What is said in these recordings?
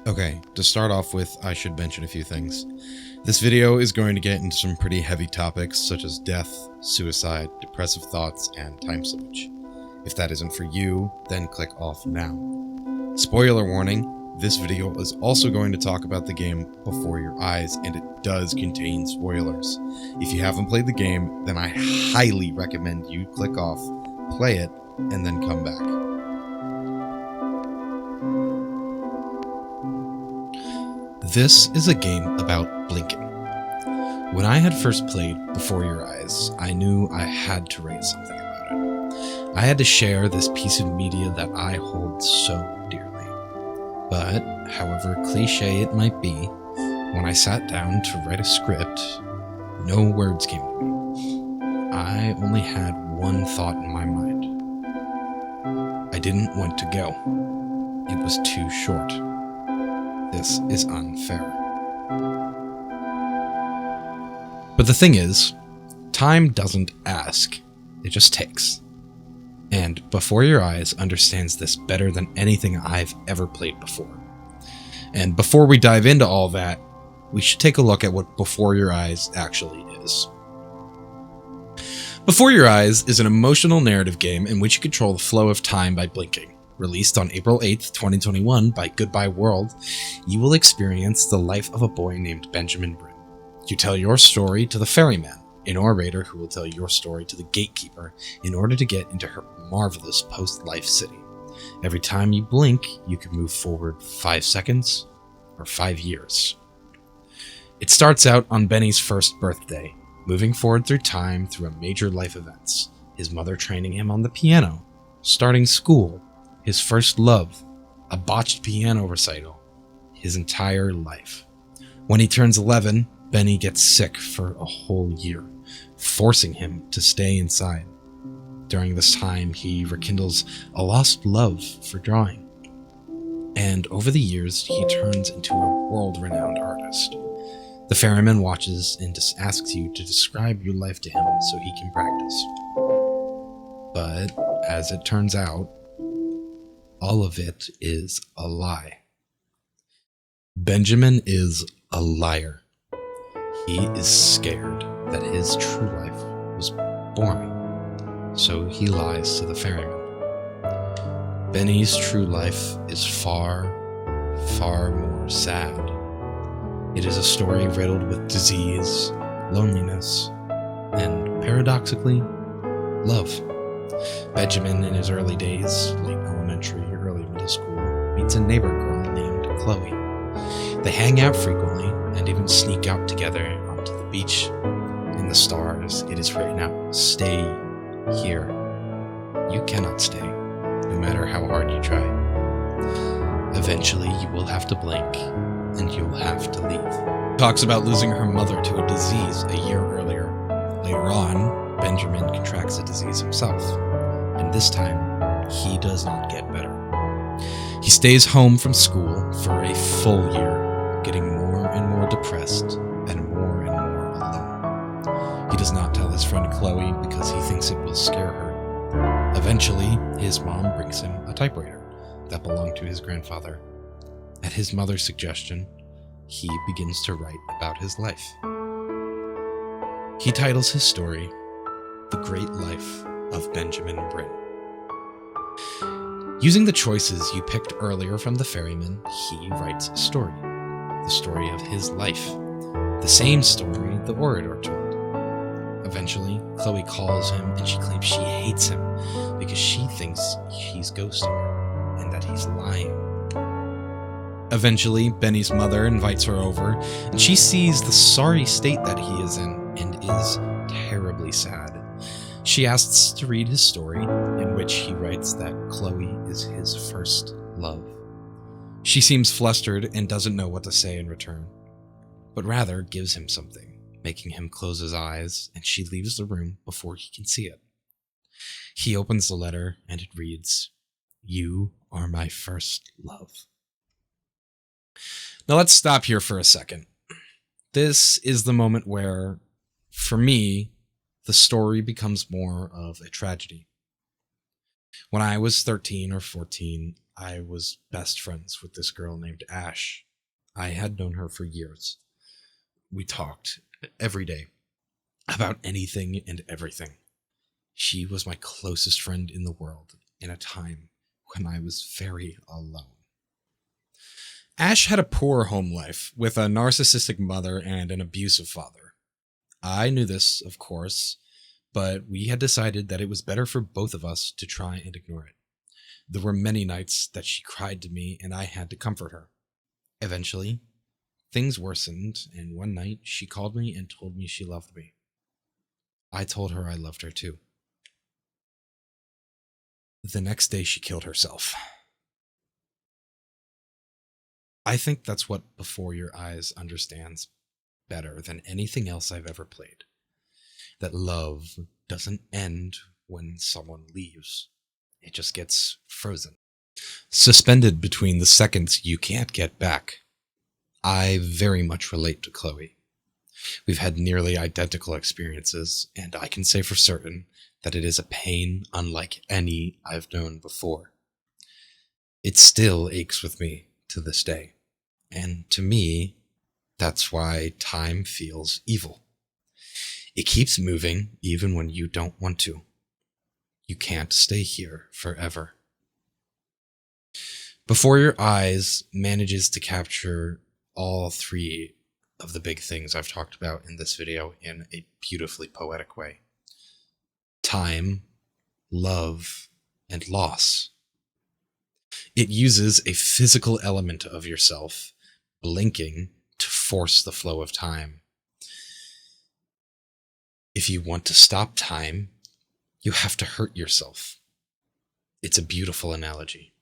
Okay, to start off with, I should mention a few things. This video is going to get into some pretty heavy topics such as death, suicide, depressive thoughts, and time slippage. If that isn't for you, then click off now. Spoiler warning, this video is also going to talk about the game Before Your Eyes, and it does contain spoilers. If you haven't played the game, then I highly recommend you click off, play it, and then come back. This is a game about blinking. When I had first played Before Your Eyes, I knew I had to write something about it. I had to share this piece of media that I hold so dearly. But, however cliche it might be, when I sat down to write a script, no words came to me. I only had one thought in my mind. I didn't want to go. It was too short. This is unfair. But the thing is, time doesn't ask, it just takes. And Before Your Eyes understands this better than anything I've ever played before. And before we dive into all that, we should take a look at what Before Your Eyes actually is. Before Your Eyes is an emotional narrative game in which you control the flow of time by blinking. Released on April 8th, 2021 by Goodbye World, you will experience the life of a boy named Benjamin Bryn. You tell your story to the ferryman, a narrator who will tell your story to the gatekeeper in order to get into her marvelous post-life city. Every time you blink, you can move forward 5 seconds or 5 years. It starts out on Benny's first birthday, moving forward through time through a major life events, his mother training him on the piano, starting school, his first love, a botched piano recital, his entire life. When he turns 11, Benny gets sick for a whole year, forcing him to stay inside. During this time, he rekindles a lost love for drawing. And over the years, he turns into a world-renowned artist. The ferryman watches and asks you to describe your life to him so he can practice. But, as it turns out, all of it is a lie. Benjamin is a liar. He is scared that his true life was boring, so he lies to the ferryman. Benny's true life is far, far more sad. It is a story riddled with disease, loneliness, and paradoxically, love. Benjamin, in his early days, late elementary, early middle school, meets a neighbor girl named Chloe. They hang out frequently and even sneak out together onto the beach. In the stars, it is written out, "Stay here." You cannot stay, no matter how hard you try. Eventually, you will have to blink, and you will have to leave. Talks about losing her mother to a disease a year earlier. Later on, Benjamin contracts a disease himself, and this time, he does not get better. He stays home from school for a full year, getting more and more depressed and more alone. He does not tell his friend Chloe because he thinks it will scare her. Eventually, his mom brings him a typewriter that belonged to his grandfather. At his mother's suggestion, he begins to write about his life. He titles his story, "The Great Life of Benjamin Bryn." Using the choices you picked earlier from the ferryman, he writes a story. The story of his life. The same story the orator told. Eventually, Chloe calls him and she claims she hates him because she thinks he's ghosting her and that he's lying. Eventually, Benny's mother invites her over and she sees the sorry state that he is in and is terribly sad. She asks to read his story, in which he writes that Chloe is his first love. She seems flustered and doesn't know what to say in return, but rather gives him something, making him close his eyes, and she leaves the room before he can see it. He opens the letter, and it reads, "You are my first love." Now let's stop here for a second. This is the moment where, for me, the story becomes more of a tragedy. When I was 13 or 14, I was best friends with this girl named Ash. I had known her for years. We talked every day about anything and everything. She was my closest friend in the world in a time when I was very alone. Ash had a poor home life with a narcissistic mother and an abusive father. I knew this, of course, but we had decided that it was better for both of us to try and ignore it. There were many nights that she cried to me and I had to comfort her. Eventually, things worsened, and one night she called me and told me she loved me. I told her I loved her too. The next day she killed herself. I think that's what Before Your Eyes understands better than anything else I've ever played. That love doesn't end when someone leaves. It just gets frozen. Suspended between the seconds you can't get back. I very much relate to Chloe. We've had nearly identical experiences, and I can say for certain that it is a pain unlike any I've known before. It still aches with me to this day, and to me, that's why time feels evil. It keeps moving even when you don't want to. You can't stay here forever. Before Your Eyes manages to capture all three of the big things I've talked about in this video in a beautifully poetic way. Time, love, and loss. It uses a physical element of yourself, blinking, to force the flow of time. If you want to stop time, you have to hurt yourself. It's a beautiful analogy.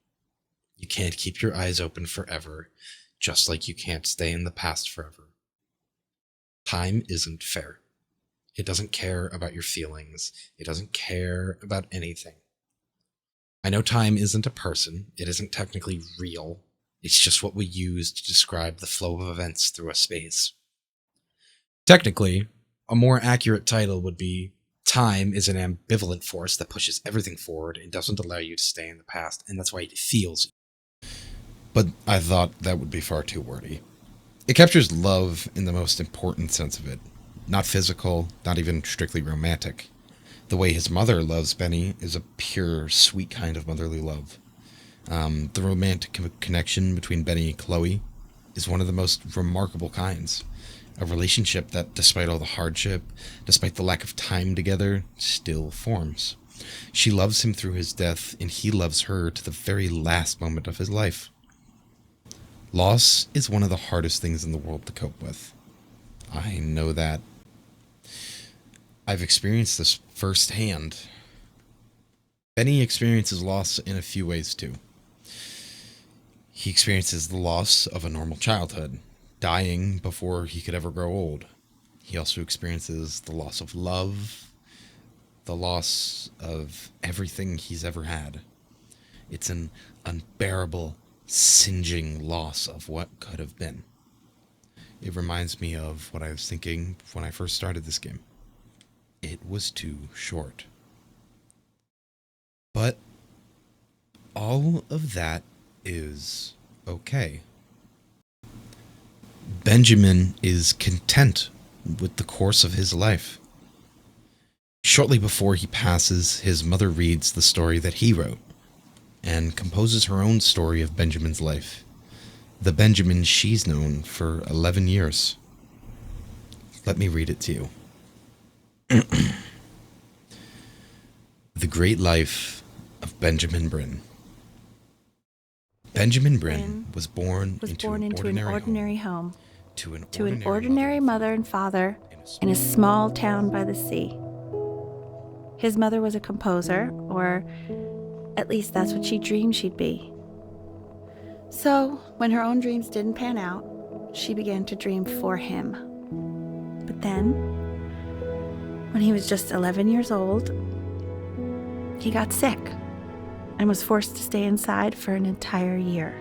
You can't keep your eyes open forever, just like you can't stay in the past forever. Time isn't fair. It doesn't care about your feelings. It doesn't care about anything. I know time isn't a person. It isn't technically real. It's just what we use to describe the flow of events through a space. Technically, a more accurate title would be Time is an ambivalent force that pushes everything forward and doesn't allow you to stay in the past, and that's why it feels. But I thought that would be far too wordy. It captures love in the most important sense of it. Not physical, not even strictly romantic. The way his mother loves Benny is a pure, sweet kind of motherly love. The romantic connection between Benny and Chloe is one of the most remarkable kinds. A relationship that, despite all the hardship, despite the lack of time together, still forms. She loves him through his death, and he loves her to the very last moment of his life. Loss is one of the hardest things in the world to cope with. I know that. I've experienced this firsthand. Benny experiences loss in a few ways too. He experiences the loss of a normal childhood, dying before he could ever grow old. He also experiences the loss of love, the loss of everything he's ever had. It's an unbearable, singeing loss of what could have been. It reminds me of what I was thinking when I first started this game. It was too short. But all of that is okay. Benjamin is content with the course of his life. Shortly before he passes, his mother reads the story that he wrote and composes her own story of Benjamin's life, the Benjamin she's known for 11 years. Let me read it to you. The Great Life of Benjamin Bryn. Benjamin Bryn was born into an ordinary home to an ordinary mother and father in a small town by the sea. His mother was a composer, or at least that's what she dreamed she'd be. So, when her own dreams didn't pan out, she began to dream for him. But then, when he was just 11 years old, he got sick and was forced to stay inside for an entire year.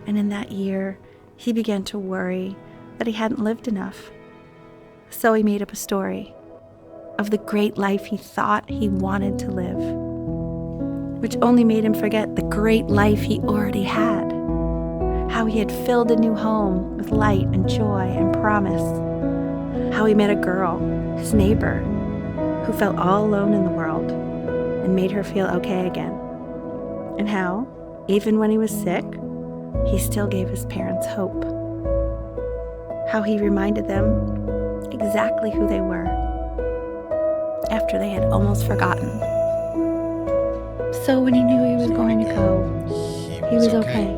And in that year, he began to worry that he hadn't lived enough. So he made up a story of the great life he thought he wanted to live. which only made him forget the great life he already had. How he had filled a new home with light and joy and promise. How he met a girl, his neighbor, who felt all alone in the world and made her feel okay again. And how, even when he was sick, he still gave his parents hope. How he reminded them exactly who they were after they had almost forgotten. So when he knew he was going to go, he was okay.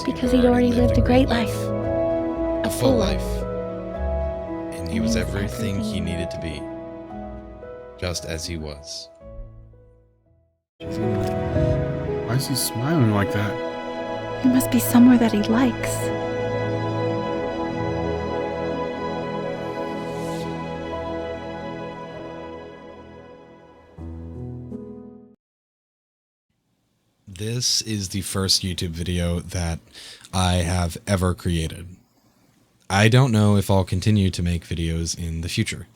Because he'd already lived a great life. A full life. And he was everything he needed to be. Just as he was. Why is he smiling like that? He must be somewhere that he likes. This is the first YouTube video that I have ever created. I don't know if I'll continue to make videos in the future.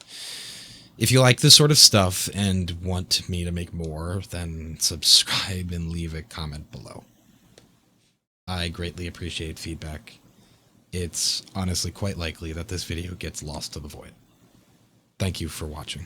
If you like this sort of stuff and want me to make more, then subscribe and leave a comment below. I greatly appreciate feedback. It's honestly quite likely that this video gets lost to the void. Thank you for watching.